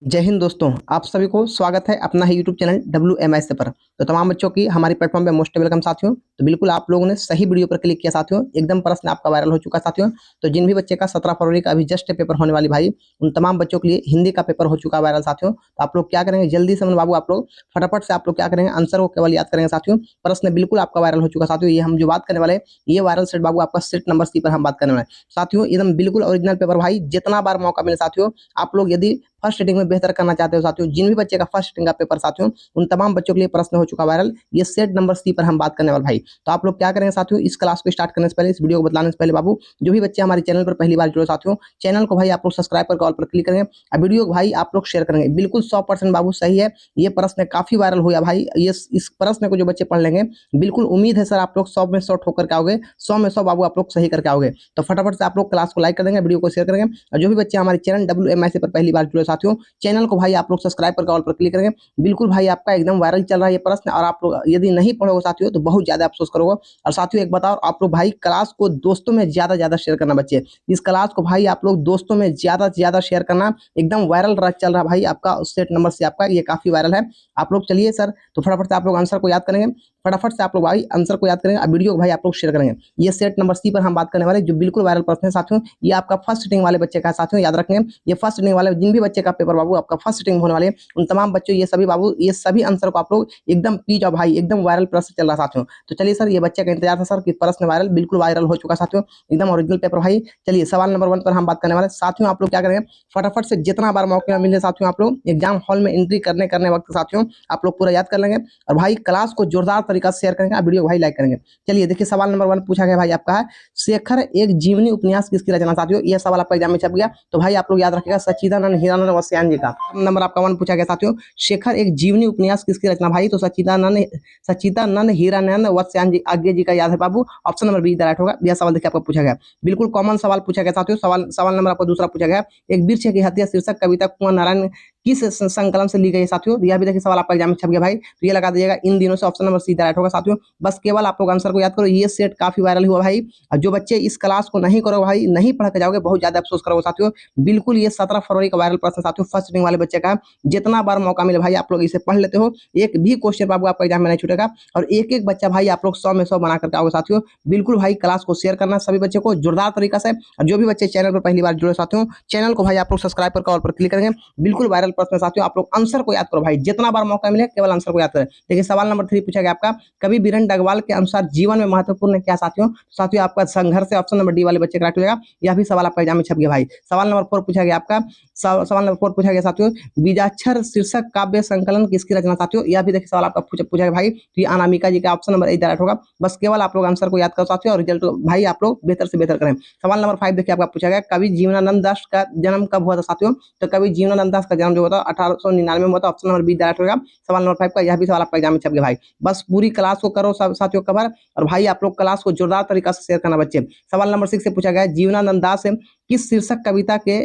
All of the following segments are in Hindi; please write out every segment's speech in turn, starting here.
जय हिंद दोस्तों, आप सभी को स्वागत है अपना ही यूट्यूब चैनल WMS पर। तो तमाम बच्चों की हमारी प्लेटफॉर्म पे मोस्ट वेलकम साथियों। तो बिल्कुल आप लोगों ने सही वीडियो पर क्लिक किया साथियों, एकदम प्रश्न आपका वायरल हो चुका साथियों। तो जिन भी बच्चे का 17 फरवरी का अभी जस्ट पेपर होने वाली भाई, उन तमाम बच्चों के लिए हिंदी का पेपर हो चुका वायरल साथियों। तो आप लोग क्या करेंगे, जल्दी से बाबू आप लोग फटाफट से आप लोग क्या करेंगे, आंसर को केवल याद करेंगे साथियों। प्रश्न बिल्कुल आपका वायरल हो चुका साथियों। ये हम जो बात करने वाले ये वायरल सेट बाबू आपका सेट नंबर सी पर हम बात करने वाले साथियों। एकदम बिल्कुल ओरिजिनल पेपर भाई, जितना बार मौका मिले साथियों आप लोग यदि फर्स्ट रेटिंग में बेहतर करना चाहते हो साथियों, जिन भी बच्चे का फर्स्ट रेटिंग का पेपर साथियों, उन तमाम बच्चों के लिए प्रश्न हो चुका वायरल। ये सेट नंबर सी पर हम बात करने वाले भाई। तो आप लोग क्या करेंगे साथियों, इस क्लास को स्टार्ट करने से पहले, इस वीडियो को बताने से पहले बाबू, जो भी बच्चे हमारे चैनल पर पहली बार जुड़े साथियों, चैनल को भाई आप लोग सब्सक्राइब कर ऑल पर क्लिक करेंगे और वीडियो को भाई आप लोग शेयर करेंगे। बिल्कुल 100% बाबू सही है। ये प्रश्न काफी वायरल हुआ भाई। ये इस प्रश्न को जो बच्चे पढ़ लेंगे, बिल्कुल उम्मीद है सर आप लोग 100 में 100 ठोक करके आओगे, 100 में 100 बाबू आप लोग सही करके आओगे। तो फटाफट से आप लोग क्लास को लाइक कर देंगे, वीडियो को शेयर करेंगे। और जो भी बच्चे हमारे चैनल WMIC पर पहली बार जुड़े साथियों, चैनल को भाई आप लोग सब्सक्राइब करके ऑल पर क्लिक करेंगे। बिल्कुल भाई आपका एकदम वायरल चल रहा है ये प्रश्न, और आप लोग यदि नहीं पढ़ोगे साथियों तो बहुत ज्यादा अफसोस करोगे। और साथियों एक बताओ, आप लोग भाई क्लास को दोस्तों में ज्यादा ज्यादा शेयर करना बच्चे। इस क्लास को भाई आप लोग दोस्तों में ज्यादा से ज्यादा शेयर करना। एकदम वायरल चल रहा भाई आपका सेट नंबर से, आपका ये काफी वायरल है। आप लोग चलिए सर, तो फटाफट से आप लोग आंसर को याद करेंगे। फटाफट से आप लोग भाई आंसर को याद करेंगे और वीडियो को भाई आप लोग शेयर करेंगे। ये सेट नंबर सी पर हम बात करने वाले, जो बिल्कुल वायरल प्रश्न है साथियों। ये आपका फर्स्ट सिटिंग वाले बच्चे का साथियों, याद रखेंगे। ये फर्स्ट सिटिंग वाले जिन भी बच्चे का पेपर बाबू आपका फर्स्ट सिटिंग होने वाले, उन तमाम बच्चों ये सभी बाबू ये सभी आंसर को आप लोग एकदम पी जाओ भाई। एकदम वायरल प्रश्न चल रहा साथियों। तो चलिए सर, ये बच्चे का इंतजार था सर कि प्रश्न वायरल, बिल्कुल वायरल हो चुका साथियों। एकदम ओरिजिनल पेपर भाई। चलिए सवाल नंबर 1 पर हम बात करने वाले साथियों। आप लोग क्या करेंगे, फटाफट से जितना बार मौका मिले साथियों, आप लोग एग्जाम हॉल में एंट्री करने वक्त साथियों आप लोग पूरा याद कर लेंगे। और भाई क्लास को जोरदार तरीका से शेयर करेंगे, वीडियो को भाई लाइक करेंगे। चलिए देखिए, सवाल नंबर 1 पूछा गया भाई आपका है, शेखर एक जीवनी उपन्यास किसकी रचना साथियों। यह सवाल आपका एग्जाम में छप गया, तो भाई आप लोग याद रखिएगा, सच्चिदानंद हीरानंद वस्यान जी का। नंबर आपका 1 पूछा गया साथियों, शेखर एक जीवनी उपन्यास किसकी रचना भाई, तो सच्चिदानंद हीरानंद वत्स्यायन जी आज्ञे जी का याद है बाबू। ऑप्शन नंबर बी राइट होगा। यह सवाल देखिए आपको पूछा गया, बिल्कुल कॉमन सवाल पूछा गया साथियों। सवाल नंबर आपको दूसरा पूछा गया, एक वृक्ष की हत्या शीर्षक कविता कुंवर नारायण किस संकलन से ली गई साथियों। यह भी देखिए सवाल आपका एग्जाम में छप गया भाई। तो ये लगा दीजिएगा इन दिनों से, ऑप्शन नंबर सी राइट होगा साथियों। बस केवल आप लोग आंसर को याद करो। ये सेट काफी वायरल हुआ भाई, और जो बच्चे इस क्लास को नहीं करो भाई, नहीं पढ़ के जाओगे, बहुत ज्यादा अफसोस करोगे साथियों। बिल्कुल ये 17 फरवरी का वायरल प्रश्न साथियों, फर्स्ट रिंग वाले बच्चे का। जितना बार मौका मिले भाई आप लोग इसे पढ़ लेते हो, एक भी क्वेश्चन बाबू आपका एग्जाम में नहीं छूटेगा। और एक एक बच्चा भाई आप लोग 100 में 100 बना करके आओगे साथियों। बिल्कुल भाई क्लास को शेयर करना सभी बच्चे को जोरदार तरीका से। और जो भी बच्चे चैनल पर पहली बार जुड़े साथियों, चैनल को भाई आप लोग सब्सक्राइब करके ऑल पर क्लिक करेंगे। बिल्कुल वायरल प्रश्न साथियों, आप लोग आंसर को याद करो भाई, जितना बार मौका मिले केवल आंसर को याद करें। देखिए सवाल नंबर 3 पूछा गया आपका, कवि बीरन डगवाल के अनुसार जीवन में महत्वपूर्ण क्या साथियों। साथियों आपका संघर्ष है, ऑप्शन नंबर डी वाले बच्चे करेक्ट हो जाएगा। यह भी सवाल आपका एग्जाम में छप गया भाई। सवाल नंबर 4 पूछा गया आपका, सवाल नंबर 4 पूछा गया साथियों, बीजाक्षर शीर्षक काव्य संकलन किसकी रचना साथियों। यह भी देखिए सवाल आपका पूछा गया भाई। तो ये अनामिका जी का, ऑप्शन नंबर ए राइट होगा। बस केवल आप लोग आंसर को याद करो साथियों, और रिजल्ट भाई आप लोग बेहतर से बेहतर करें। सवाल नंबर 5 देखिए आपका पूछा गया, कवि जीवनानंद दास का जन्म कब हुआ था साथियों। तो कवि जीवनानंद दास का जन्म जो होता 1899 में हुआ था। ऑप्शन नंबर बी राइट होगा। सवाल नंबर 5 का यह भी सवाल आपका एग्जाम में छप गया भाई। बस पूरी क्लास को करो साथियों कवर, और भाई आप लोग क्लास को जोरदार तरीका से शेयर करना बच्चे। सवाल नंबर 6 से पूछा गया, जीवनानंद दास किस शीर्षक कविता के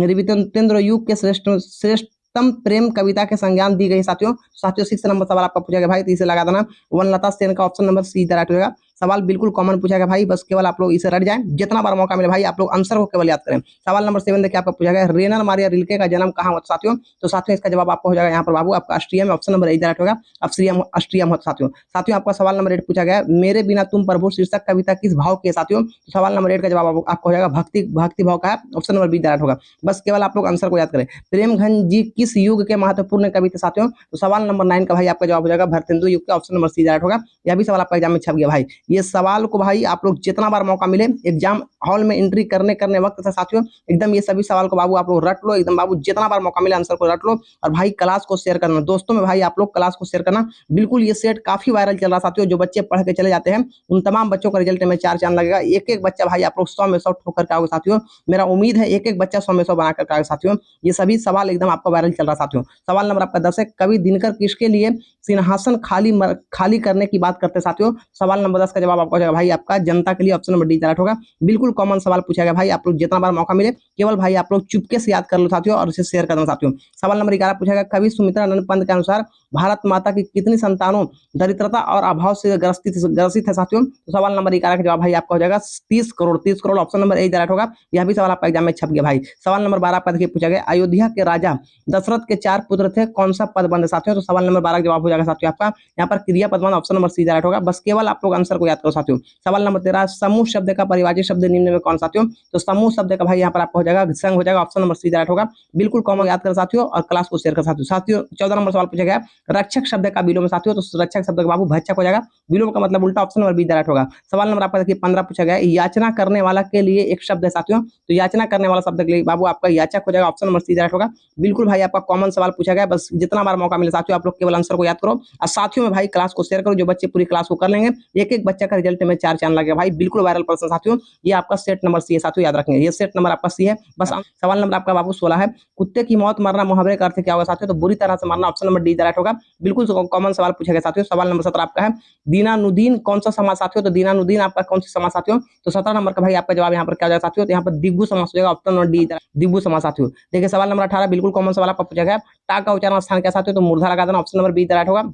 रवितेंद्र युग के श्रेष्ठतम प्रेम कविता के संज्ञान दी गई साथियों। 6 नंबर सवाल आपका पूछा गया भाई, तो इसे लगा देना वनलता सेन का, ऑप्शन नंबर सी राइट होगा। सवाल बिल्कुल कॉमन पूछा गया भाई, बस केवल आप लोग इसे रट जाएं। जितना बार मौका मिले भाई आप लोग आंसर को केवल याद करें। सवाल नंबर 7 देखिए आपका पूछा गया, रेनर मारिया रिल्के का जन्म कहाँ हुआ साथियों। तो साथियों इसका जवाब आपको हो जाएगा यहाँ पर बाबू आपका ऑस्ट्रिया में, ऑप्शन नंबर ए राइट होगा। ऑस्ट्रिया में साथियों। आपका सवाल नंबर 8 पूछा गया, मेरे बिना तुम प्रभु शीर्षक कविता किस भाव की है साथियों। तो सवाल नंबर 8 का जवाब आपको हो जाएगा भक्ति भाव का है, ऑप्शन नंबर बी राइट होगा। बस केवल आप लोग आंसर को याद करें। प्रेमघन जी किस युग के महत्वपूर्ण कवि थे साथियों। तो सवाल नंबर 9 का भाई आपका जवाब हो जाएगा भरतेंदु युग का, ऑप्शन नंबर सी राइट होगा। यह भी सवाल आपका एग्जाम में छप गया भाई। ये सवाल को भाई आप लोग जितना बार मौका मिले एग्जाम हॉल में एंट्री करने वक्त से साथियों, एकदम ये सभी सवाल को बाबू आप लोग रट लो। एकदम बाबू जितना बार मौका मिले आंसर को रट लो, और भाई क्लास को शेयर करना दोस्तों में भाई आप लोग क्लास को शेयर करना। बिल्कुल ये सेट काफी वायरल चल रहा साथियों। जो बच्चे पढ़ के चले जाते हैं उन तमाम बच्चों का रिजल्ट में 4 चांद लगेगा। एक एक बच्चा भाई आप लोग 100 में 100 ठोक करके आओगे साथियों। मेरा उम्मीद है एक एक बच्चा 100 में 100 बना करके आओगे साथियों। ये सभी सवाल एकदम आपका वायरल चल रहा साथियों। सवाल नंबर आपका 10 है, कवि दिनकर किसके लिए सिंहासन खाली करने की बात करते साथियों। सवाल नंबर 10 का जवाब आपको हो जाएगा भाई आपका जनता के लिए, ऑप्शन नंबर डी राइट होगा। बिल्कुल कॉमन सवाल पूछा गया भाई, आप लोग जितना बार मौका मिले केवल भाई आप लोग चुपके से याद कर लो साथियों और इसे शेयर करना साथियों। सवाल नंबर 11 पूछा गया, कवि सुमित्रानंद पंत के अनुसार भारत माता की कितनी संतानों दरिद्रता और अभाव से ग्रसित है साथियों। तो सवाल नंबर 11 का जवाब भाई आपका हो जाएगा 30 crore. 30 crore option number A direct होगा। यह भी सवाल आपका एग्जाम में छप गया भाई। सवाल नंबर 12 आपका देखिए पूछा गया, अयोध्या के राजा दशरथ के 4 पुत्र थे, कौन सा पदबंध साथियों। तो सवाल नंबर 12 का जवाब हो जाएगा साथियों आपका यहाँ पर क्रिया पदबंध, ऑप्शन नंबर सी डायरेक्ट होगा। बस केवल आप लोग आंसर को याद करो साथियों। सवाल नंबर 13, समूह शब्द का परिभाषित शब्द निम्न में कौन साथियों। तो समूह शब्द का भाई यहाँ पर आपको हो जाएगा संघ हो जाएगा, ऑप्शन नंबर सी डायरेक्ट होगा। बिल्कुल कॉमन याद कर साथियों और क्लास को शेयर कर साथियों। 14 नंबर सवाल पूछा गया, रक्षक शब्द का विलोम साथियों। तो रक्षक शब्द का बाबू भक्षक हो जाएगा, विलोम का मतलब उल्टा, ऑप्शन नंबर बी डायरेक्ट होगा। सवाल नंबर आपका देखिए 15 पूछा गया, याचना करने वाला के लिए एक शब्द है साथियों। तो याचना करने वाला शब्द के लिए बाबू आपका याचक हो जाएगा, ऑप्शन नंबर सी डायरेक्ट होगा। बिल्कुल भाई आपका कॉमन सवाल पूछा गया, बस जितना बार मौका मिले साथियों आप लोग केवल आंसर को याद करो और साथियों में भाई क्लास को शेयर करो। जो बच्चे पूरी क्लास को कर लेंगे एक एक बच्चे का रिजल्ट में 4 चांद लगेगा भाई। बिल्कुल वायरल पर्सन साथियों, ये आपका सेट नंबर सी है साथियों, याद रखेंगे ये सेट नंबर आपका सी है। बस सवाल नंबर आपका बाबू 16 है, कुत्ते की मौत मरना मुहावरे का अर्थ क्या होगा साथियों। तो बुरी तरह से मरना, ऑप्शन नंबर डी डायरेक्ट होगा। बिल्कुल कॉमन सवाल पूछा गया साथियों। सवाल नंबर 17 आपका है, दीनानुदीन कौन सा समास साथियों। तो दीनानुदीन आपका कौन सा समास साथियों। तो 17 नंबर का भाई आपका जवाब यहाँ पर क्या हो जाएगा साथियों। तो यहाँ पर दिग्गु समास हो जाएगा, ऑप्शन नंबर डी दिग्गु समास साथियों। देखिए सवाल नंबर 18 बिल्कुल कॉमन सवाल आपका पूछा गया, टा का उच्चारण स्थान क्या साथियों। तो मूर्धा लगा देना, ऑप्शन नंबर बी डायरेक्ट होगा।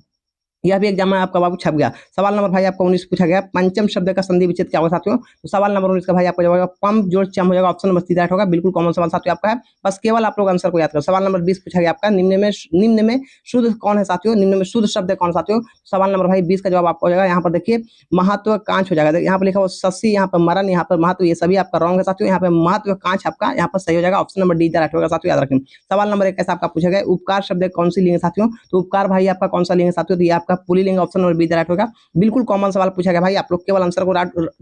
यह भी एग्जाम में आपका बाबू छप गया। सवाल नंबर भाई आपका 19 पूछा गया, पंचम शब्द का संधि विच्छेद क्या होगा साथियों। तो सवाल नंबर 19 का भाई आपका जवाब पंप जोड़ चम हो जाएगा, ऑप्शन नंबर सी डायरेक्ट होगा। बिल्कुल कॉमन सवाल साथियों आपका है, बस केवल आप लोग आंसर को याद करो। सवाल नंबर 20 पूछा गया आपका, निम्न में शुद्ध कौन है साथियों। निम्न में शुद्ध शब्द कौन साथियों। सवाल नंबर भाई 20 का जवाब आपका हो जाएगा यहाँ पर देखिए महत्वाकांक्ष हो जाएगा। यहाँ पर लिखा हुआ शशि, यहाँ पर मरण, यहाँ पर महत्व, ये सभी आपका रॉन्ग है साथियों। यहाँ पे महत्वाकांक्ष आपका यहाँ पर सही हो जाएगा, ऑप्शन नंबर डी डायरेक्ट होगा साथियों, याद रखें। सवाल नंबर 21 आपका पूछा गया, उपकार शब्द कौन सी लिंग साथियों। तो उपकार भाई आपका कौन सा लिंग साथियों। तो ये आपका पुल्लिंग, ऑप्शन नंबर बी डायरेक्ट होगा। बिल्कुल कॉमन सवाल पूछा गया भाई, आप लोग केवल आंसर को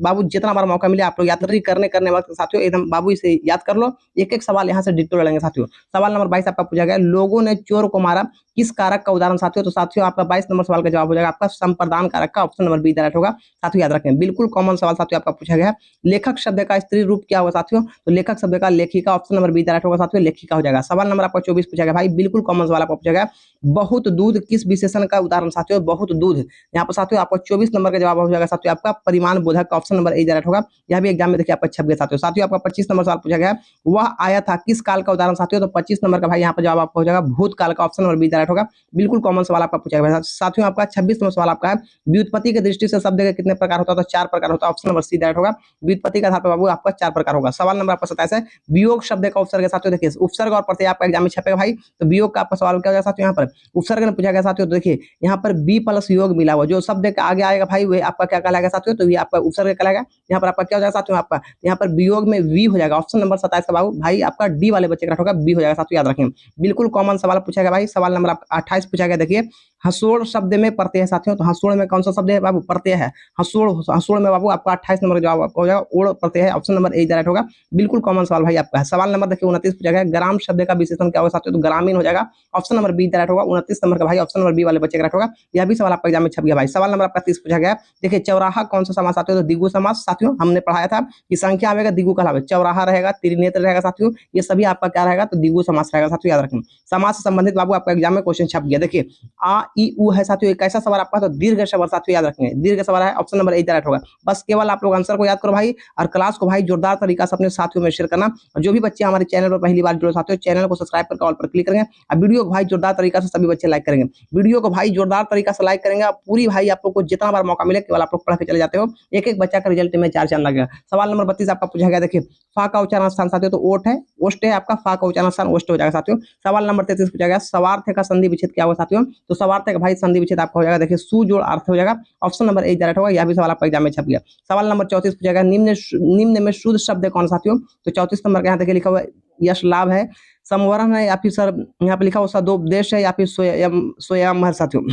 बाबू जितना बार मौका मिले आप लोग याद करने वक्त साथियों एकदम बाबू इसे याद कर लो। एक एक सवाल यहाँ से डिटेल लड़ेंगे साथियों। सवाल नंबर 22 आपका पूछा गया, लोगों ने चोर को मारा किस कारक का उदाहरण साथियों। तो साथियों आपका 22 नंबर सवाल का जवाब हो जाएगा आपका संप्रदान कारक का, ऑप्शन नंबर बी डायरेक्ट होगा साथियों, याद रखें। बिल्कुल कॉमन सवाल साथियों आपका पूछा गया, लेखक शब्द का स्त्री रूप क्या होगा साथियों। तो लेखक शब्द का लेखिका, ऑप्शन नंबर बी डायरेक्ट होगा साथियों, लेखिका हो जाएगा। सवाल नंबर आपका 24 पूछा गया भाई, बिल्कुल कॉमन सवाल आपका पूछा गया, बहुत दूध किस विशेषण का उदाहरण साथियों। बहुत दूध यहाँ पर साथियों आपको 24 नंबर का जवाब हो जाएगा साथियों आपका परिमाण बोधक का, ऑप्शन नंबर ए डायरेक्ट होगा। यह भी एग्जाम में देखिए आपका छप गया साथियों। साथियों आपका 25 नंबर सवाल पूछा गया, वह आया था किस काल का उदाहरण साथियों। तो 25 नंबर का भाई यहाँ पर जवाब आपका हो जाएगा भूतकाल का, ऑप्शन नंबर बी डायरेक्ट होगा। बिल्कुल कॉमन सवाल आपका पूछा गया साथियों। आपका 26 नंबर सवाल आपका है, व्युत्पत्ति की दृष्टि से शब्द के कितने प्रकार होता है। तो 4 प्रकार होता है, ऑप्शन नंबर सी डायरेक्ट होगा। व्युत्पत्ति के आधार पर बाबू आपका 4 प्रकार होगा। सवाल नंबर आपका 27 है, वियोग शब्द का उपसर्ग साथियों। देखिए उपसर्ग और प्रत्यय आपका एग्जाम में छपेगा भाई। तो वियोग का आपका सवाल क्या हो जाएगा साथियों। यहाँ पर उपसर्ग ने पूछा गया साथियों। तो देखिए यहाँ पर बी प्लस योग मिला हुआ जो शब्द के आगे आएगा भाई वह आपका क्या कहलाएगा साथियों। तो ये आपका उपसर्ग कहलाएगा। यहाँ पर आपका क्या हो जाएगा साथियों, आपका यहाँ पर वियोग में वी हो जाएगा, ऑप्शन नंबर 27 का बाबू भाई आपका डी वाले बच्चे का होगा, बी हो जाएगा साथियों, याद रखें। बिल्कुल कॉमन सवाल पूछा गया भाई। सवाल नंबर 28 पूछा गया, देखिए हसोड़ शब्द में प्रत्यय है साथियों। तो हसोड़ में कौन सा शब्द है बाबू, प्रत्यय है। हसोड़ में बाबू आपका 28 नंबर का जवाब आपको हो जाएगा ओड़ प्रत्यय है, ऑप्शन नंबर ए डायरेक्ट होगा। बिल्कुल कॉमन सवाल भाई आपका है। सवाल नंबर देखिए 29 पूछा गया, ग्राम शब्द का विशेषण क्या होगा साथियों। तो ग्रामीण हो जाएगा, ऑप्शन नंबर बी डायरेक्ट होगा। 29 नंबर का भाई ऑप्शन नंबर बी वाले बच्चे का होगा। यह भी सवाल आपका एग्जाम में छप गया भाई। सवाल नंबर आपका 30 पूछा गया, देखिए चौराहा कौन सा समास साथियों। तो दिगु समास साथियों, हमने पढ़ाया था कि संख्या आवेगा दिगु कहलावे, चौराहा रहेगा, त्रिनेत्र रहेगा साथियों, ये सभी आपका क्या रहेगा। तो दिगु समास रहेगा साथियों, याद रखें। समास से संबंधित बाबू आपका एग्जाम में क्वेश्चन छप गया। देखिए आ ई उ है साथियों, कैसा सवाल आपका। तो दीर्घ सवाल साथियों, याद रखेंगे दीर्घ सवाल है, ऑप्शन नंबर ए डायरेक्ट होगा। बस केवल आप लोग आंसर को याद करो भाई और क्लास को भाई जोरदार तरीका से अपने साथियों में शेयर करना। और जो भी बच्चे हमारे चैनल पर पहली बार जुड़े साथियों, चैनल को सब्सक्राइब करके ऑल पर क्लिक करेंगे और वीडियो को भाई जोरदार तरीका से सभी बच्चे लाइक करेंगे। वीडियो को भाई जोरदार तरीका से लाइक करेंगे, पूरी भाई आप लोग को जितना बार मौका मिले केवल आप लोग पढ़ के चले जाते हो, एक एक बच्चा का रिजल्ट में 4 चांद लगेगा। सवाल नंबर 32 आपका पूछा गया, देखिए फा का उच्चारण स्थान साथियों। तो ओट है, ओष्ट है आपका, फा का उच्चारण स्थान ओष्ट हो जाएगा साथियों। सवाल नंबर 33 पूछा गया, सवार्थ का संधि विच्छेद क्या होगा साथियों। तो सवार्थ का भाई संधि विच्छेद आपका हो जाएगा, देखिए सु जोड़ अर्थ हो जाएगा, ऑप्शन नंबर ए डायरेक्ट होगा। यह भी सवाल आपका एग्जाम में छप गया। सवाल नंबर 34 पूछा गया, निम्न में शुद्ध शब्द कौन साथियों। तो 34 नंबर का यहाँ देखिए लिखा हुआ यश लाभ है, संवरण है, या फिर सर यहाँ पे लिखा हुआ सदोपदेश है, या फिर स्वयंवर साथियों,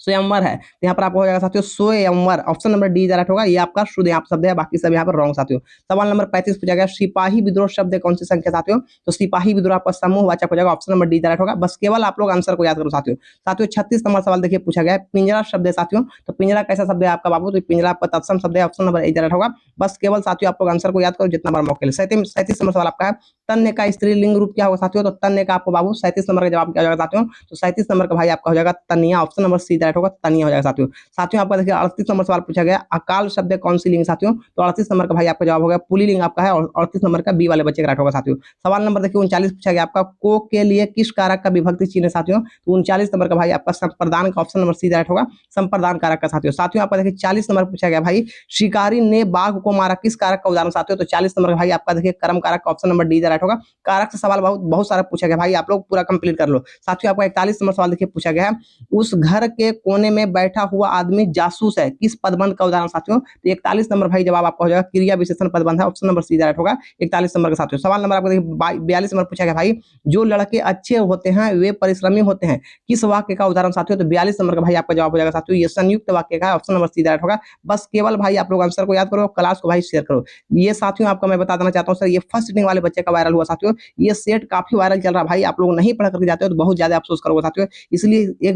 स्वयंवर है। तो यहाँ पर आपको हो जाएगा साथियों स्वयंवर, ऑप्शन नंबर डी डायरेक्ट होगा। ये आपका शुद्ध यहाँ शब्द है, बाकी सब यहाँ पर रॉन्ग साथियों। सवाल नंबर 35 पूछा गया, सिपाही विद्रोह शब्द कौन सी संख्या साथियों। तो सिपाही विद्रोह आपका समूह वाचक हो जाएगा, ऑप्शन नंबर डी डायरेक्ट होगा। बस केवल आप लोग आंसर को याद करो साथियों। 36 नंबर सवाल देखिए पूछा गया, पिंजरा शब्द है साथियों। तो पिंजरा कैसा शब्द है आपका बाबू। तो पिंजरा आपका तत्सम शब्द है, ऑप्शन नंबर ए डायरेक्ट होगा। बस केवल साथियों आप लोग आंसर को याद करो जितना बार मौके ले। 37 नंबर सवाल आपका है, तन्य का स्त्रीलिंग रूप क्या होगा साथियों? तो तन्य का आपको बाबू 37 नंबर का जवाब क्या हो जाएगा साथियों? तो 37 नंबर का भाई आपका हो जाएगा तनिया। ऑप्शन नंबर सी राइट होगा, तनिया हो जाएगा साथियों। साथियों आपका देखिए 38 नंबर सवाल पूछा गया, अकाल शब्द कौन सी लिंग साथियों? तो 38 नंबर का भाई आपका जवाब हो गया पुल्लिंग आपका है, और 38 नंबर का बी वाले बच्चे का राइट होगा साथियों। सवाल नंबर देखिए 39 पूछा गया आपका, को के लिए किस कारक का विभक्ति चिन्ह है साथियों? तो 39 नंबर का भाई आपका संप्रदान का, ऑप्शन नंबर सी राइट होगा, संप्रदान कारक का साथियों। साथियों आपका देखिए 40 नंबर पूछा गया भाई, शिकारी ने बाघ को मारा किस कारक का उदाहरण साथियों? तो 40 नंबर का भाई आपका देखिए कर्म कारक का, ऑप्शन नंबर डी राइट होगा। कारक से सवाल बहुत बहुत सारा पूछा गया भाई, आप लोग पूरा कंप्लीट कर लो। साथियों आपका 41 नंबर सवाल देखिए पूछा गया है, उस घर के कोने में बैठा हुआ आदमी जासूस है किस पदबंध का उदाहरण साथियों? तो 41 नंबर भाई जवाब आपका हो जाएगा क्रिया विशेषण पदबंध है, ऑप्शन नंबर सी राइट होगा 41 नंबर का साथियों। सवाल नंबर आपको देखिए 42 नंबर पूछा गया भाई, जो लड़के अच्छे होते हैं वे परिश्रमी होते हैं किस वाक्य का उदाहरण साथियों? तो 42 नंबर का भाई आपका जवाब हो जाएगा साथियों, ये संयुक्त वाक्य का, ऑप्शन नंबर सी राइट होगा। बस केवल भाई आप लोग आंसर को याद करो, क्लास को भाई शेयर करो। ये साथियों आपका मैं बता देना चाहता हूँ सर, ये फर्स्ट सीटिंग वाले बच्चे का वायरल हुआ साथियों, ये सेट काफी वायरल चल रहा है भाई, आप लोग नहीं पढ़ करके जाते हो तो बहुत ज्यादा अफसोस करोगे साथियों। इसलिए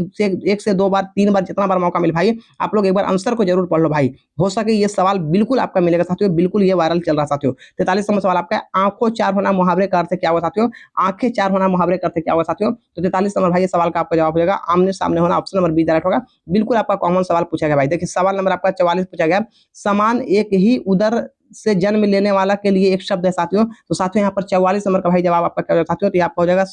एक से दो बार, तीन बार, जितना बार मौका मिले भाई आप लोग एक बार आंसर को जरूर पढ़ लो भाई, हो सके ये सवाल बिल्कुल आपका मिलेगा साथियों, बिल्कुल ये वायरल चल रहा है साथियों। 43 नंबर सवाल आपका है, आंखों चार होना मुहावरे का अर्थ क्या हुआ साथियों? आंखें चार होना मुहावरे का अर्थ क्या हुआ साथियों? तो 43 नंबर भाई ये सवाल का आपका जवाब हो जाएगा आमने सामने होना, ऑप्शन नंबर बी राइट होगा। बिल्कुल आपका कॉमन सवाल पूछा गया भाई। देखिए सवाल नंबर आपका 44 पूछा गया, समान एक ही उदर से जन्म लेने वाला के लिए एक शब्द है साथियों। तो साथियों यहाँ पर 44 नंबर का भाई जवाब आपका क्या हो जाएगा साथियों? तो ये आपका हो जाएगा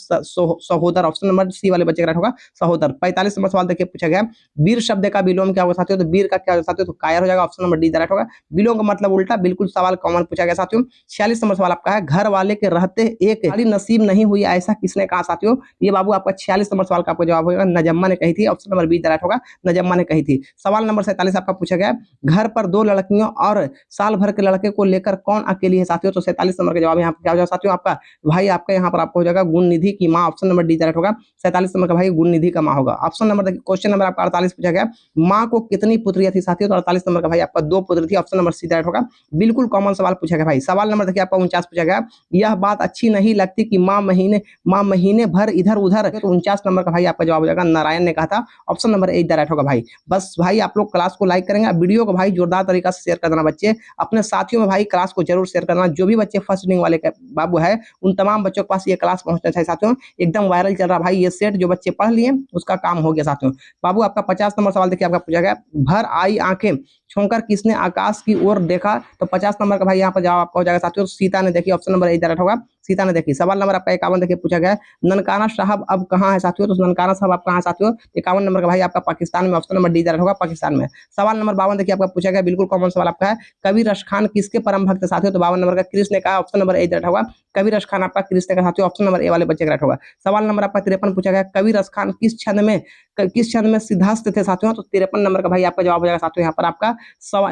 सहोदर, ऑप्शन नंबर सी वाले बच्चे का राइट होगा सहोदर। 45 नंबर सवाल देखिए पूछा गया, वीर शब्द का विलोम क्या होगा साथियों? तो वीर का क्या होगा साथियों? तो कायर हो जाएगा, ऑप्शन नंबर डी राइट होगा। विलोम का मतलब उल्टा, बिल्कुल सवाल कॉमन पूछा गया साथियों। 46 नंबर सवाल आपका है, घर वाले के रहते एक गाड़ी नसीब नहीं हुई ऐसा किसने कहा साथियों? ये बाबू आपका 46 नंबर सवाल का आपको जवाब होगा नजम्मा ने कही थी, ऑप्शन नंबर बी राइट होगा, नजम्मा ने कही थी। सवाल नंबर 47 आपका पूछा गया, घर पर दो लड़कियों और साल भर के लड़के को लेकर कौन अकेली है साथियों? तो 47 नंबर का जवाब यहाँ पर क्या हो जाएगा साथियों? आपका भाई आपका यहाँ पर आपको हो जाएगा गुण निधि की माँ, ऑप्शन नंबर डी राइट होगा। 47 नंबर का भाई गुण निधि का माँ होगा। ऑप्शन नंबर क्वेश्चन नंबर आपका 48 पूछा गया, माँ को कितनी पुत्रियां थी साथियों? तो 48 नंबर का भाई आपका दो पुत्री थी, ऑप्शन नंबर सी राइट होगा। बिल्कुल कॉमन सवाल पूछा गया भाई। सवाल नंबर देखिए आपका 49 पूछा गया, यह बात अच्छी नहीं लगती कि माँ महीने भर इधर उधर। तो 49 नंबर का भाई आपका जवाब हो जाएगा नारायण ने कहा था, ऑप्शन नंबर ए राइट होगा भाई। बस भाई आप लोग क्लास को लाइक करेंगे, वीडियो को भाई जोरदार तरीका से शेयर कर देना बच्चे, अपने साथियों में भाई क्लास को जरूर शेयर करना। जो भी बच्चे फर्स्ट रिंग वाले बाबू है उन तमाम बच्चों के पास ये क्लास पहुंचना चाहिए साथियों, एकदम वायरल चल रहा भाई ये सेट, जो बच्चे पढ़ लिए उसका काम हो गया साथियों। बाबू आपका 50 नंबर सवाल देखिए आपका पूछा गया, भर आई आंखें छोंकर किसने आकाश की ओर देखा? तो 50 नंबर का भाई यहाँ पर जवाब आपका हो जाएगा साथियों, सीता ने देखी, ऑप्शन नंबर ए राइट होगा, सीता ने देखी। सवाल नंबर आपका 51 देखिए पूछा गया, ननकाना साहब अब कहाँ है साथियों? तो ननकाना साहब आप कहाँ है साथियों? 51 नंबर का भाई आपका पाकिस्तान में, ऑप्शन नंबर डी राइट होगा, पाकिस्तान में। सवाल नंबर 52 देखिए आपका पूछा गया, बिल्कुल कॉमन सवाल आपका है, कबीर रश खान किसके परम भक्त साथियों? तो 52 नंबर का कृष्ण ने कहा, ऑप्शन नंबर ए राइट होगा, कबीर रश खान आपका कृष्ण का साथियों, ऑप्शन नंबर ए वाले बच्चे का राइट होगा। सवाल नंबर आपका 53 पूछा गया, कबीर रश खान किस छंद में सिद्धास्थ थे साथियों? तो 53 नंबर का भाई आपका जवाब हो जाएगा साथियों यहाँ पर आपका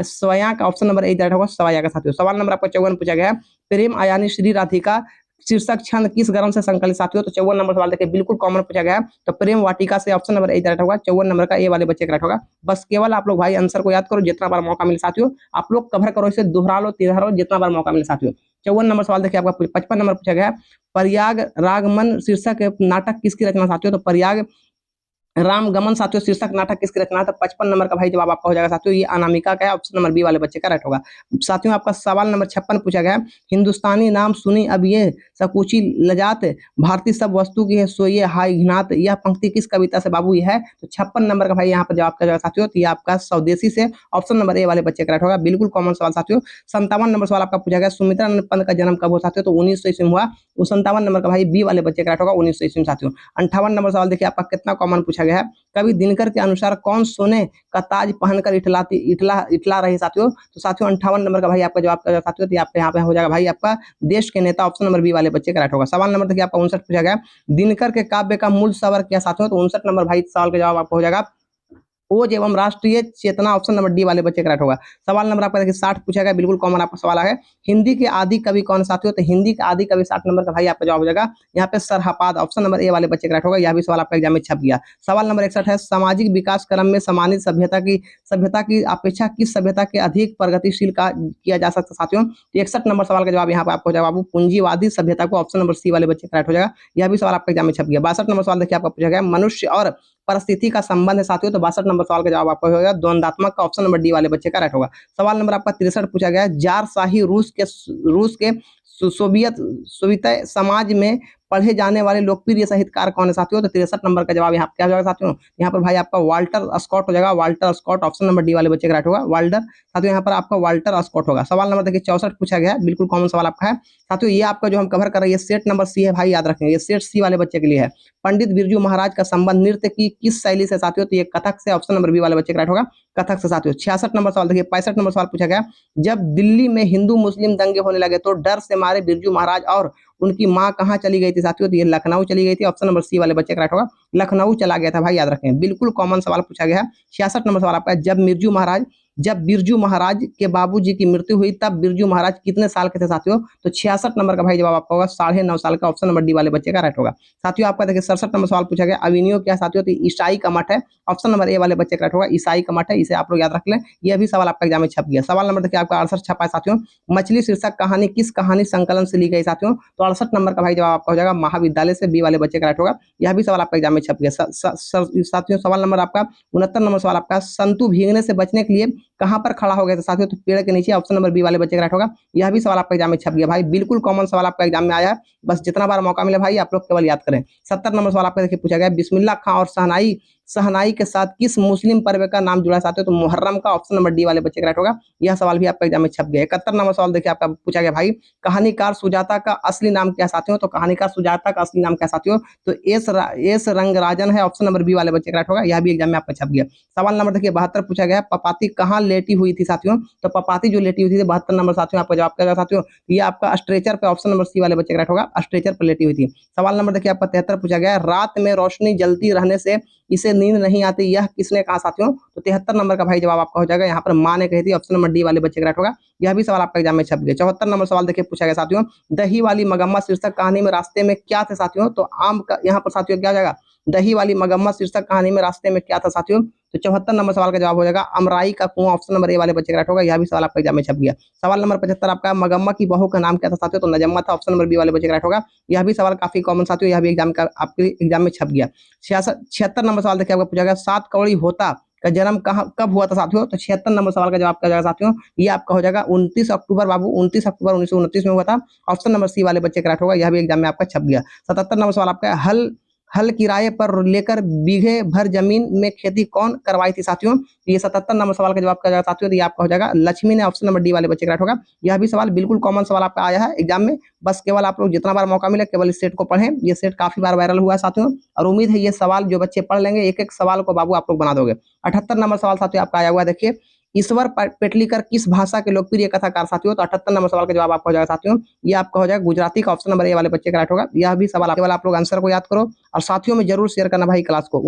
सवया का, ऑप्शन नंबर ए राइट होगा, सवया का साथियों। सवाल नंबर आपका 54 पूछा गया, प्रेम आयानी श्री राधिका शीर्षक छंद किस ग्रंथ से संकलित साथियों? तो 54 नंबर सवाल देखिए बिल्कुल कॉमन पूछा गया है, तो प्रेम वाटिका से, ऑप्शन नंबर ए राइट होगा, 54 नंबर का ए वाले बच्चे का राइट होगा। बस केवल आप लोग भाई आंसर को याद करो, जितना बार मौका मिले साथियों आप लोग कवर करो, इसे दोहरा लो, तिहरा लो, जितना बार मौका मिले साथियों। 54 नंबर सवाल देखिए आपका 55 नंबर पूछा गया, प्रयाग रागमन शीर्षक नाटक किसकी रचना साथियों? तो प्रयाग रामगमन साथियों शीर्षक नाटक किसकी रचना? तो 55 नंबर का भाई जवाब आपका हो जाएगा साथियों, ये अनामिका का है, ऑप्शन नंबर बी वाले बच्चे का राइट होगा। साथियों आपका सवाल नंबर 56 पूछा गया, हिंदुस्तानी नाम सुनी अब ये सकुची लजात भारतीय सब वस्तु की है सो ये हाय घिनात, यह पंक्ति किस कविता से बाबू ये है? तो 56 नंबर का भाई यहाँ पर जवाब का जाएगा साथियों, तो ये आपका स्वदेशी से, ऑप्शन नंबर ए वाले बच्चे का राइट होगा। बिल्कुल कॉमन सवाल साथियों। 57 नंबर सवाल आपका पूछा गया, सुमित्रा नंद पंत का जन्म कब हुआ साथियों? तो 1900 ईस्वी में हुआ। 57 नंबर का भाई बी वाले बच्चे का राइट होगा, 1900 ईस्वी में साथियों। 58 नंबर सवाल देखिए आपका कितना कॉमन पूछा गया है, कवि दिनकर के अनुसार कौन सोने का ताज पहनकर इटला रहे साथियों? तो साथियों 58 नंबर का भाई आपका जवाब का साथियों, तो आपके यहाँ पे हो जाएगा भाई आपका देश के नेता, ऑप्शन नंबर बी वाले बच्चे का राइट होगा। सवाल नंबर देखिए आपका 59 पूछा गया, दिनकर के काव्य का मूल स्वर क्या साथियों? तो 59 नंबर भाई सवाल का जवाब आपको हो जाएगा ओज एवं राष्ट्रीय चेतना, ऑप्शन नंबर डी वाले बच्चे का राइट होगा। सवाल नंबर आपका देखिए 60 पूछा गया, बिल्कुल कॉमन आपका सवाल है, हिंदी के आदि कवि कौन साथियों? तो हिंदी का आदि कवि 60 नंबर का भाई आपका जवाब हो जाएगा यहाँ पे सरहपाद, ऑप्शन नंबर ए वाले बच्चे का राइट होगा। यह भी सवाल आपका एग्जाम में छप गया। सवाल नंबर 61 है, सामाजिक विकास क्रम में सम्मानित सभ्यता की अपेक्षा किस सभ्यता के अधिक प्रगतिशील किया जा सकता साथियों? तो 61 नंबर सवाल का जवाब यहाँ पे आपको जवाब पूंजीवादी सभ्यता को, ऑप्शन नंबर सी वाले बच्चे का राइट हो जाएगा। यह भी सवाल आपका एग्जाम में छप गया। 62 नंबर सवाल देखिए आपका पूछा गया, मनुष्य और परिस्थिति का संबंध है साथियों। तो 62 नंबर सवाल का जवाब आपका होगा द्वंदात्मक का, ऑप्शन नंबर डी वाले बच्चे का राइट होगा। सवाल नंबर आपका 63 पूछा गया, जार शाही रूस के सोवियत सोवियत समाज में पढ़े जाने वाले लोकप्रिय साहित्यकार कौन है साथियों? तो 63 नंबर का जवाब यहाँ पे क्या हो जाएगा साथियों? यहाँ पर भाई आपका वाल्टर स्कॉट हो जाएगा। Walter Scott option number D वाले बच्चे का राइट होगा। वाल्टर साथियों यहाँ पर आपका वाल्टर स्कॉट होगा। सवाल नंबर देखिए 64 पूछा गया है, बिल्कुल कॉमन सवाल आपका है साथियों। ये आपका जो हम कवर कर रहे हैं सेट नंबर सी है भाई, याद रखेंगे ये सेट सी वाले बच्चे के लिए है। पंडित बिरजू महाराज का संबंध नृत्य की किस शैली से साथियों? तो ये कथक से, ऑप्शन नंबर बी वाले बच्चे का राइट होगा, कथक से साथियों। 66 नंबर सवाल देखिए, 65 नंबर सवाल पूछा गया, जब दिल्ली में हिंदू मुस्लिम दंगे होने लगे तो डर से मारे बिरजू महाराज और उनकी मां कहां चली गई थी साथियों? तो ये लखनऊ चली गई थी, ऑप्शन नंबर सी वाले बच्चे का राइट होगा, लखनऊ चला गया था भाई, याद रखें, बिल्कुल कॉमन सवाल पूछा गया है। 66 नंबर सवाल आपका, जब बिरजू महाराज के बाबूजी की मृत्यु हुई तब बिरजू महाराज कितने साल के थे साथियों? तो 66 नंबर का भाई जवाब आपका होगा 9.5 साल का, ऑप्शन नंबर डी वाले बच्चे का राइट होगा साथियों। आपका देखिए 67 नंबर सवाल पूछा गया, अविनियो क्या साथियों? तो ईसाई का मठ है, ऑप्शन नंबर ए वाले बच्चे का राइट होगा, ईसाई का मठ है, इसे आप लोग याद रख लें, यह भी सवाल आपका एग्जाम में छप गया। सवाल नंबर देखिए आपका 68 छपा है साथियों, मछली शीर्षक कहानी किस कहानी संकलन से ली गई साथियों? तो 68 नंबर का भाई जवाब आपका हो जाएगा महाविद्यालय से, बी वाले बच्चे का राइट होगा, यह भी सवाल आपका एग्जाम में छप गया साथियों। सवाल नंबर आपका 69 नंबर सवाल आपका, संतु भीगने से बचने के लिए कहां पर खड़ा हो गया था साथियों? तो पेड़ के नीचे, ऑप्शन नंबर बी वाले बच्चे का राइट होगा, यह भी सवाल आपका एग्जाम में छप गया भाई, बिल्कुल कॉमन सवाल आपका एग्जाम में आया है, बस जितना बार मौका मिले भाई आप लोग केवल याद करें। 70 नंबर सवाल आपका देखिए पूछा गया, बिस्मिल्लाह खां और शहनाई के साथ किस मुस्लिम पर्व का नाम जुड़ा साथियों? तो मुहर्रम का, ऑप्शन नंबर डी वाले बच्चे का राइट होगा, यह सवाल भी आपका एग्जाम में छप गया। 71 नंबर सवाल देखिए आपका पूछा गया भाई, कहानीकार सुजाता का असली नाम क्या साथियों? तो कहानीकार सुजाता का असली नाम क्या साथियों? तो एस रंगराजन है, ऑप्शन नंबर बी वाले बच्चे का राइट होगा, यह भी एग्जाम में आपका छप गया। सवाल नंबर देखिए 72 पूछा गया, पपाती कहाँ लेटी हुई थी साथियों? तो पपाती जो लेटी हुई थी 72 नंबर साथियों, आपका जवाब क्या होगा साथियों? ये आपका स्ट्रेचर पे, ऑप्शन नंबर सी वाले बच्चे का राइट होगा, स्ट्रेचर पर लेटी हुई थी। सवाल नंबर देखिए आपका 73 पूछा गया, रात में रोशनी जलती रहने से इसे नींद नहीं आती, यह किसने कहा साथियों? तो 73 नंबर का भाई जवाब आपका हो जाएगा, यहाँ पर मां ने कही थी, ऑप्शन नंबर डी वाले बच्चे का राइट होगा, यह भी सवाल आपका एग्जाम में छप गया। 74 नंबर सवाल देखिए पूछा गया साथियों, दही वाली मगम्मा शीर्षक कहानी में रास्ते में क्या थे साथियों? तो आम का यहाँ पर साथियों क्या हो जाएगा, दही वाली मगम्मा शीर्षक कहानी में रास्ते में क्या था साथियों? तो 74 नंबर सवाल का जवाब हो जाएगा अमराई का कुआं, ऑप्शन नंबर ए वाले बच्चे का राइट होगा, यह भी सवाल आपका एग्जाम में छप गया। सवाल नंबर 75 आपका, मगम्मा की बहू का नाम क्या था साथियों? तो नजम्मा था, ऑप्शन नंबर बी वाले बच्चे का राइट होगा, यह भी सवाल काफी कॉमन साथियों, यह भी एग्जाम का आपके एग्जाम में छप गया। 76 नंबर सवाल देखिए आपका पूछा गया, 7 कौड़ी होता का जन्म कब हुआ था साथियों? तो 76 नंबर सवाल का जवाब क्या जाएगा साथियों? ये आपका हो जाएगा 29 अक्टूबर बाबू, 29 अक्टूबर 1929 में हुआ था, ऑप्शन नंबर सी वाले बच्चे का राइट होगा, यह भी एग्जाम में आपका छप गया। 77 नंबर सवाल आपका, हल किराए पर लेकर बीघे भर जमीन में खेती कौन करवाई थी साथियों? ये 77 नंबर सवाल का जवाब क्या जाएगा साथियों? ये आपका हो जाएगा लक्ष्मी ने, ऑप्शन नंबर डी वाले बच्चे का राइट होगा, यह भी सवाल बिल्कुल कॉमन सवाल आपका आया है एग्जाम में, बस केवल आप लोग जितना बार मौका मिले केवल इस सेट को पढ़ें, ये सेट काफी बार वायरल हुआ है साथियों, और उम्मीद है ये सवाल जो बच्चे पढ़ लेंगे एक एक सवाल को बाबू आप लोग बना दोगे। 78 नंबर सवाल साथियों आपका आया हुआ है, देखिए ईश्वर पेटलीकर किस भाषा के लोकप्रिय कथाकार साथियों? तो 78 नंबर सवाल का जवाब आपका हो जाएगा साथियों, ये आपका हो जाएगा गुजराती का, ऑप्शन नंबर ए वाले बच्चे का राइट होगा, यह भी सवाल केवल आप लोग आंसर को याद करो और साथियों में जरूर शेयर करना भाई क्लास को।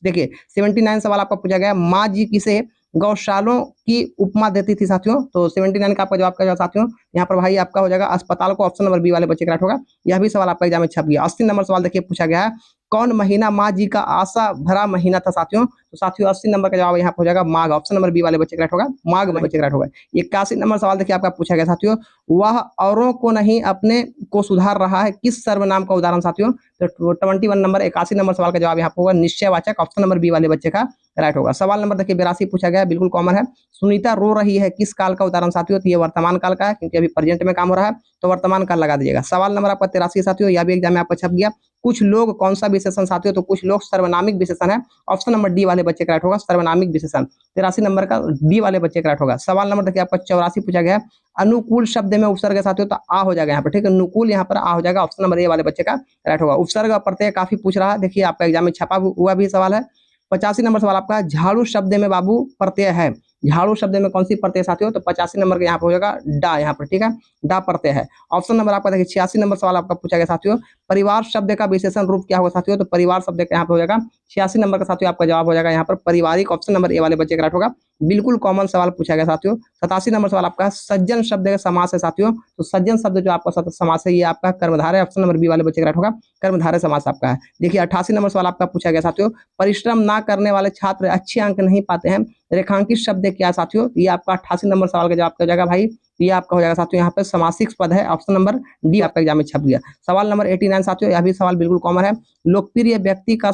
देखिए 79 सवाल आपका पूछा गया, माँ जी किसे गौशालों की उपमा देती थी साथियों? तो 79 का आपका जवाब क्या होगा साथियों? यहाँ पर भाई आपका हो जाएगा अस्पताल को, ऑप्शन नंबर बी वाले बच्चे का राइट होगा, यह भी सवाल आपका एग्जाम में छप गया। 80 नंबर सवाल देखिए पूछा गया है, कौन महीना माँ जी का आशा भरा महीना था साथियों? तो साथियों 80 नंबर का जवाब यहाँ हो जाएगा माघ, ऑप्शन नंबर बी वाले बच्चे का राइट होगा, माघ बच्चे का राइट होगा। 81 नंबर सवाल देखिए आपका पूछा गया साथियों, वह औरों को नहीं अपने को सुधार रहा है, किस सर्वनाम का उदाहरण साथियों? तो 21 नंबर 81 नंबर सवाल का जवाब यहाँ होगा निश्चयवाचक, ऑप्शन नंबर बी वाले बच्चे का राइट होगा। सवाल नंबर देखिए 82 पूछा गया, बिल्कुल कॉमन है, सुनीता रो रही है किस काल का उदाहरण साथियों? तो ये वर्तमान काल का है, क्योंकि अभी प्रेजेंट में काम हो रहा है, तो वर्तमान काल लगा दीजिएगा। सवाल नंबर आपका 83 साथियों, यह भी एग्जाम में आपका छप गया, कुछ लोग कौन सा विशेषण साथियों? तो कुछ लोग सर्वनामिक विशेषण है, ऑप्शन नंबर डी वाले बच्चे का राइट होगा, सर्वनामिक विशेषण। 83 नंबर का डी वाले बच्चे का राइट होगा। सवाल नंबर देखिए आपका 84 पूछा गया, अनुकूल शब्द में उपसर्ग साथियों? तो आ हो जाएगा यहाँ पर, ठीक है, अनुकूल यहाँ पर आ हो जाएगा, ऑप्शन नंबर ए वाले बच्चे का राइट होगा। उपसर्ग प्रत्यय काफी पूछ रहा है, देखिए आपका एग्जाम में छपा हुआ भी सवाल है। 85 नंबर सवाल आपका, झाड़ू शब्द में बाबू प्रत्यय है, झाड़ू शब्द में कौन सी प्रत्यय साथियों? तो 85 नंबर का यहाँ पर हो जाएगा डा, यहाँ पर ठीक है, डा प्रत्यय है। ऑप्शन नंबर आपका देखिए 86 नंबर सवाल आपका पूछा गया साथियों, परिवार शब्द का विशेषण रूप क्या होगा साथियों? तो परिवार शब्द का यहाँ पर हो जाएगा 86 नंबर का साथियों आपका जवाब हो जाएगा यहाँ पर पारिवारिक, ऑप्शन नंबर ए वाले बच्चे का राइट होगा, बिल्कुल कॉमन सवाल पूछा गया साथियों। 87 नंबर सवाल आपका, सज्जन शब्द का समास है साथियों? तो सज्जन शब्द जो आपका समास है ये आपका कर्मधारय है, ऑप्शन नंबर बी वाले बच्चे का राइट होगा, कर्मधारय समास आपका है। देखिए 88 नंबर सवाल आपका पूछा गया साथियों, परिश्रम ना करने वाले छात्र अच्छे अंक नहीं पाते हैं, रेखांकित शब्द क्या साथियों? ये आपका 88 नंबर सवाल का जवाब क्या हो जाएगा भाई? ये आपका हो जाएगा साथियों यहाँ पे समासिक पद है, ऑप्शन नंबर डी आपका एग्जाम में छप गया। सवाल नंबर 89 साथियों, यह भी सवाल बिल्कुल कॉमन है, लोकप्रिय व्यक्ति का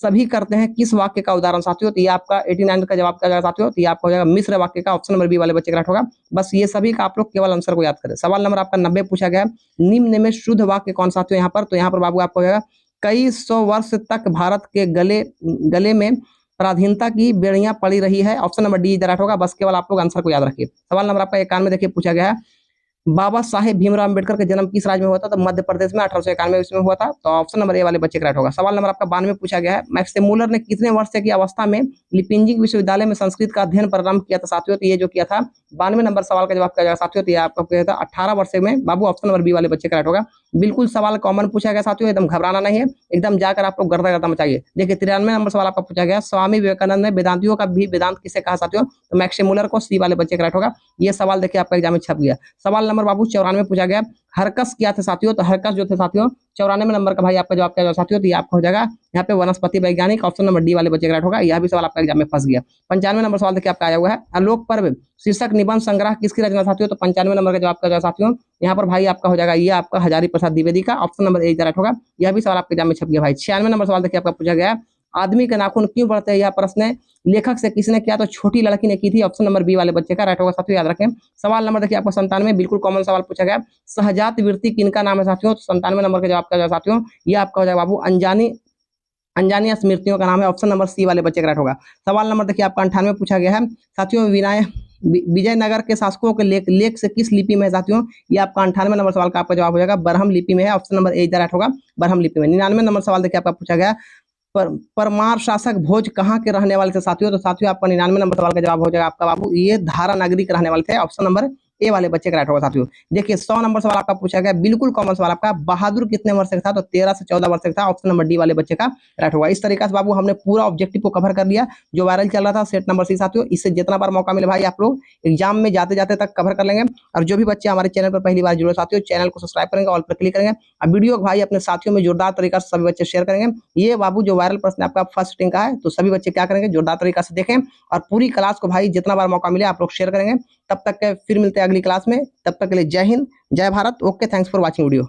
सभी करते हैं किस वाक्य का उदाहरण साथियों? तो ये आपका 89 का जवाब क्या जाएगा साथियों? तो ये आपका हो जाएगा मिश्र वाक्य का, ऑप्शन नंबर बी वाले बच्चे का राइट होगा। बस ये सभी का आप लोग केवल आंसर को याद करें। सवाल नंबर आपका 90 पूछा गया है, निम्न में शुद्ध वाक्य कौन साथियों यहाँ पर? तो यहाँ पर बाबू आपको हो जाएगा कई सौ वर्ष तक भारत के गले में पराधीनता की बेड़ियां पड़ी रही है, ऑप्शन नंबर डी राइट होगा। बस केवल आप लोग आंसर को याद रखिए। सवाल नंबर आपका 91 देखिए पूछा गया है, बाबा साहेब भीमराव अम्बेडकर का जन्म किस राज्य में हुआ था? तो मध्य प्रदेश में 1891 ईस्वी में हुआ था। तो ऑप्शन नंबर ए वाले बच्चे का राइट होगा। सवाल नंबर आपका 92 पूछा गया है, मैक्समुलर ने कितने वर्ष की अवस्था में लिपिंजिंग विश्वविद्यालय में संस्कृत का अध्ययन प्रारंभ किया था साथियों? तो ये जो किया था 92 नंबर सवाल का जवाब क्या जाएगा साथियों? तो ये आपका किया था 18 वर्ष में बाबू, ऑप्शन नंबर बी वाले बच्चे का राइट होगा। बिल्कुल सवाल कॉमन पूछा गया साथियों, एकदम घबराना नहीं है, एकदम जाकर आप लोग गर्दा गर्दा मचाइए। देखिए 93 नंबर सवाल आपका पूछा गया, स्वामी विवेकानंद ने वेदांतियों का भी वेदांत किसे कहा साथियों? तो मैक्समुलर को, सी वाले बच्चे का राइट होगा। ये सवाल देखिए आपका एग्जाम में छप गया। सवाल नंबर बाबू 94 पूछा गया, हरकस क्या थे साथियों? तो हरकस जो थे साथियों 94 नंबर का भाई आपका जवाब क्या साथियों? तो ये आपका हो जाएगा यहाँ पे वनस्पति वैज्ञानिक, ऑप्शन नंबर डी वाले बच्चे का राइट होगा। यह भी सवाल आपका एग्जाम में फंस गया। 95 नंबर सवाल देखिए आपका आया हुआ है, आलोक पर्व शीर्षक निबंध संग्रह किसकी रचना साथियों? तो 95 नंबर का जवाब क्या साथियों? यहाँ पर भाई आपका हो जाएगा ये आपका हजारी प्रसाद द्विवेदी का, ऑप्शन नंबर ए राइट होगा। यह भी सवाल आपके एग्जाम में छप गया भाई। 96 नंबर सवाल देखिए आपका पूछा गया, आदमी के नाखून क्यों बढ़ते हैं? यह प्रश्न लेखक से किसने किया? तो छोटी लड़की ने की थी, ऑप्शन नंबर बी वाले बच्चे का राइट होगा साथियों, याद रखें। सवाल नंबर देखिए आपको 97 बिल्कुल कॉमन सवाल पूछा गया, सहजात वृत्ति किनका नाम है साथियों? तो 97 नंबर का जवाब क्या साथियों? ये आपका हो जाएगा बाबू अनजानी स्मृतियों का नाम है, ऑप्शन नंबर सी वाले बच्चे का राइट होगा। सवाल नंबर देखिए आपका 98 पूछा गया है साथियों, विजयनगर के शासकों के लेख से किस लिपि में है साथियों? ये आपका 98 नंबर सवाल का आपका जवाब हो जाएगा बरहम लिपि में है, ऑप्शन नंबर ए राइट होगा, बरहम लिपि में। 99 नंबर सवाल देखिए आपका पूछा गया, परमार शासक भोज कहाँ के रहने वाले थे साथियों? तो साथियों आपका 99 नंबर सवाल का जवाब हो जाएगा आपका बाबू, ये धारा नगरी के रहने वाले थे, ऑप्शन नंबर ए वाले बच्चे का राइट होगा साथियों। देखिए 100 नंबर सवाल आपका पूछा गया, बिल्कुल कॉमन सवाल आपका, बहादुर कितने वर्ष का था? तो 13 से 14 वर्ष का था, ऑप्शन नंबर डी वाले बच्चे का राइट होगा। इस तरीके से बाबू हमने पूरा ऑब्जेक्टिव को कवर कर लिया जो वायरल चल रहा था, सेट नंबर सी साथियों। इससे जितना बार मौका मिले भाई आप लोग एग्जाम में जाते जाते तक कवर कर लेंगे। और जो भी बच्चे हमारे चैनल पर पहली बार जुड़े साथियों, चैनल को सब्सक्राइब करेंगे, ऑल पर क्लिक करेंगे, और वीडियो भाई अपने साथियों में जोरदार तरीका से सभी बच्चे शेयर करेंगे। ये बाबू जो वायरल प्रश्न आपका फर्स्ट सिटिंग का है, तो सभी बच्चे क्या करेंगे, जोरदार तरीका से देखें और पूरी क्लास को भाई जितना बार मौका मिले आप लोग शेयर करेंगे। तब तक के फिर मिलते हैं अगली क्लास में, तब तक के लिए जय हिंद, जय Bharat. Okay, thanks for watching video.